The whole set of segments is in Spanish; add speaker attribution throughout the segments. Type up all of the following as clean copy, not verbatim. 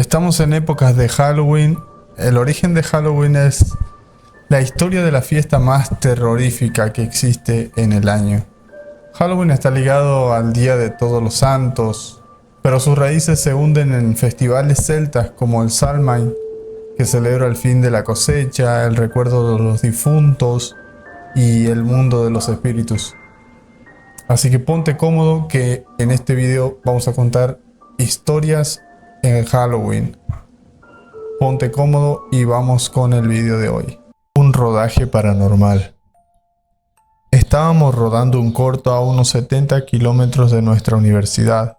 Speaker 1: Estamos en épocas de Halloween. El origen de Halloween es la historia de la fiesta más terrorífica que existe en el año. Halloween está ligado al Día de Todos los Santos, pero sus raíces se hunden en festivales celtas como el Samhain, que celebra el fin de la cosecha, el recuerdo de los difuntos y el mundo de los espíritus. Así que ponte cómodo, que en este video vamos a contar historias en Halloween. Ponte cómodo y vamos con el video de hoy. Un rodaje paranormal. Estábamos rodando un corto a unos 70 kilómetros de nuestra universidad.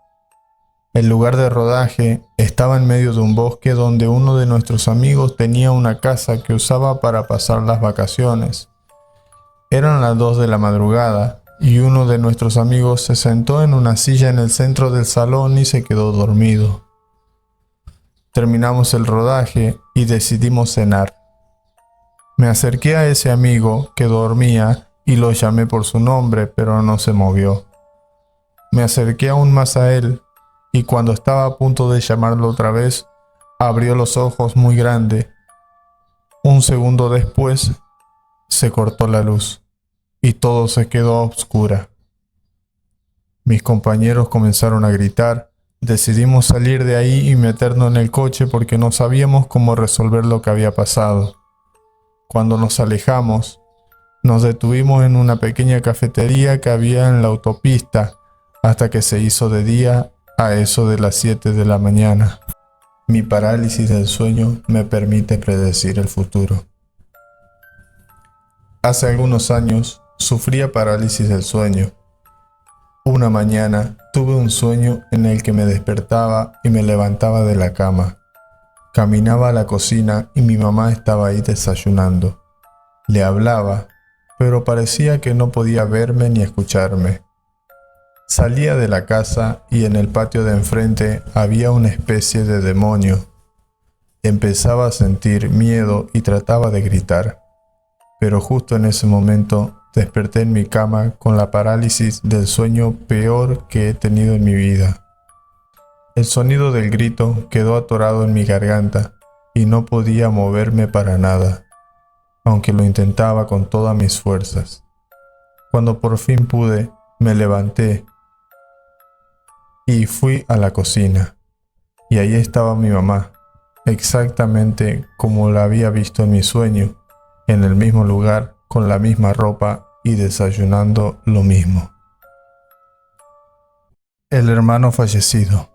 Speaker 1: El lugar de rodaje estaba en medio de un bosque donde uno de nuestros amigos tenía una casa que usaba para pasar las vacaciones. Eran las 2 de la madrugada y uno de nuestros amigos se sentó en una silla en el centro del salón y se quedó dormido. Terminamos el rodaje y decidimos cenar. Me acerqué a ese amigo que dormía y lo llamé por su nombre, pero no se movió. Me acerqué aún más a él y cuando estaba a punto de llamarlo otra vez, abrió los ojos muy grande. Un segundo después, se cortó la luz y todo se quedó a oscura. Mis compañeros comenzaron a gritar. Decidimos salir de ahí y meternos en el coche porque no sabíamos cómo resolver lo que había pasado. Cuando nos alejamos, nos detuvimos en una pequeña cafetería que había en la autopista hasta que se hizo de día a eso de las 7 de la mañana. Mi parálisis del sueño me permite predecir el futuro. Hace algunos años sufría parálisis del sueño. Una mañana tuve un sueño en el que me despertaba y me levantaba de la cama. Caminaba a la cocina y mi mamá estaba ahí desayunando. Le hablaba, pero parecía que no podía verme ni escucharme. Salía de la casa y en el patio de enfrente había una especie de demonio. Empezaba a sentir miedo y trataba de gritar, pero justo en ese momento desperté en mi cama con la parálisis del sueño peor que he tenido en mi vida. El sonido del grito quedó atorado en mi garganta y no podía moverme para nada, aunque lo intentaba con todas mis fuerzas. Cuando por fin pude, me levanté y fui a la cocina, y ahí estaba mi mamá, exactamente como la había visto en mi sueño, en el mismo lugar, con la misma ropa y desayunando lo mismo. El hermano fallecido.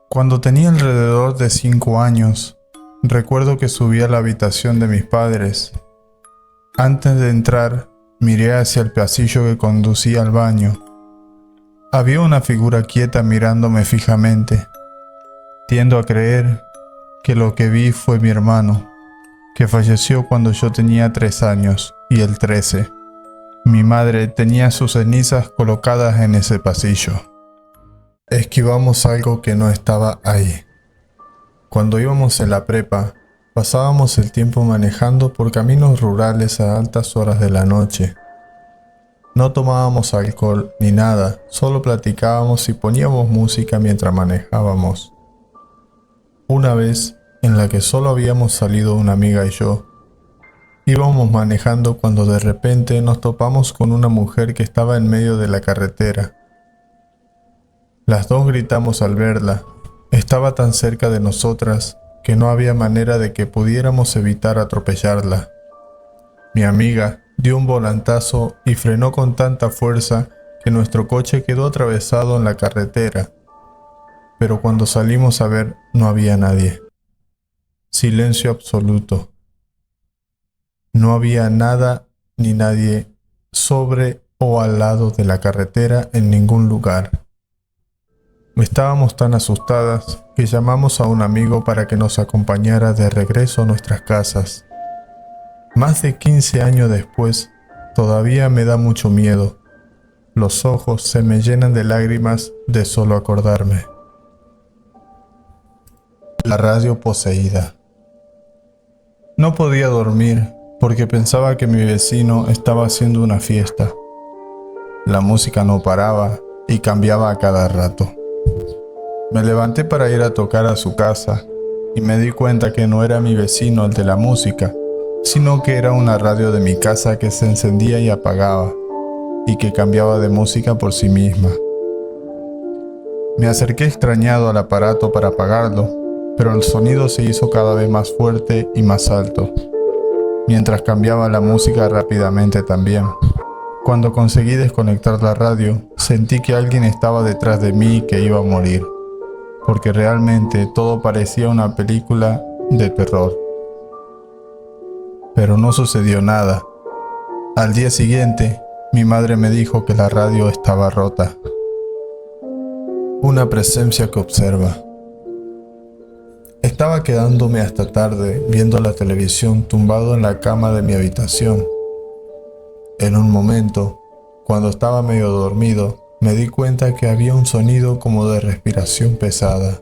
Speaker 1: Cuando tenía alrededor de 5 años, recuerdo que subí a la habitación de mis padres. Antes de entrar, miré hacia el pasillo que conducía al baño. Había una figura quieta mirándome fijamente. Tiendo a creer que lo que vi fue mi hermano, que falleció cuando yo tenía 3 años y él 13. Mi madre tenía sus cenizas colocadas en ese pasillo. Esquivamos algo que no estaba ahí. Cuando íbamos en la prepa, pasábamos el tiempo manejando por caminos rurales a altas horas de la noche. No tomábamos alcohol ni nada, solo platicábamos y poníamos música mientras manejábamos. Una vez, en la que solo habíamos salido una amiga y yo, íbamos manejando cuando de repente nos topamos con una mujer que estaba en medio de la carretera. Las dos gritamos al verla. Estaba tan cerca de nosotras que no había manera de que pudiéramos evitar atropellarla. Mi amiga dio un volantazo y frenó con tanta fuerza que nuestro coche quedó atravesado en la carretera. Pero cuando salimos a ver, no había nadie. Silencio absoluto. No había nada ni nadie sobre o al lado de la carretera en ningún lugar. Estábamos tan asustadas que llamamos a un amigo para que nos acompañara de regreso a nuestras casas. Más de 15 años después, todavía me da mucho miedo. Los ojos se me llenan de lágrimas de solo acordarme. La radio poseída. No podía dormir porque pensaba que mi vecino estaba haciendo una fiesta. La música no paraba y cambiaba a cada rato. Me levanté para ir a tocar a su casa y me di cuenta que no era mi vecino el de la música, sino que era una radio de mi casa que se encendía y apagaba y que cambiaba de música por sí misma. Me acerqué extrañado al aparato para apagarlo, pero el sonido se hizo cada vez más fuerte y más alto, mientras cambiaba la música rápidamente también. Cuando conseguí desconectar la radio, sentí que alguien estaba detrás de mí y que iba a morir, porque realmente todo parecía una película de terror. Pero no sucedió nada. Al día siguiente, mi madre me dijo que la radio estaba rota. Una presencia que observa. Estaba quedándome hasta tarde viendo la televisión tumbado en la cama de mi habitación. En un momento, cuando estaba medio dormido, me di cuenta que había un sonido como de respiración pesada.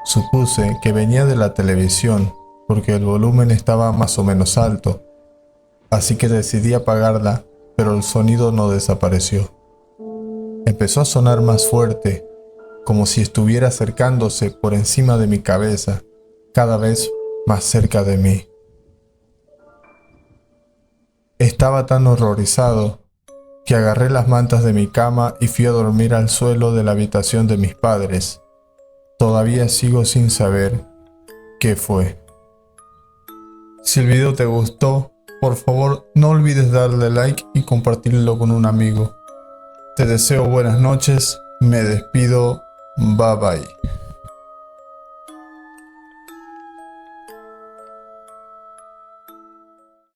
Speaker 1: Supuse que venía de la televisión porque el volumen estaba más o menos alto, así que decidí apagarla, pero el sonido no desapareció. Empezó a sonar más fuerte, como si estuviera acercándose por encima de mi cabeza, cada vez más cerca de mí. Estaba tan horrorizado que agarré las mantas de mi cama y fui a dormir al suelo de la habitación de mis padres. Todavía sigo sin saber qué fue. Si el video te gustó, por favor no olvides darle like y compartirlo con un amigo. Te deseo buenas noches, me despido, bye bye.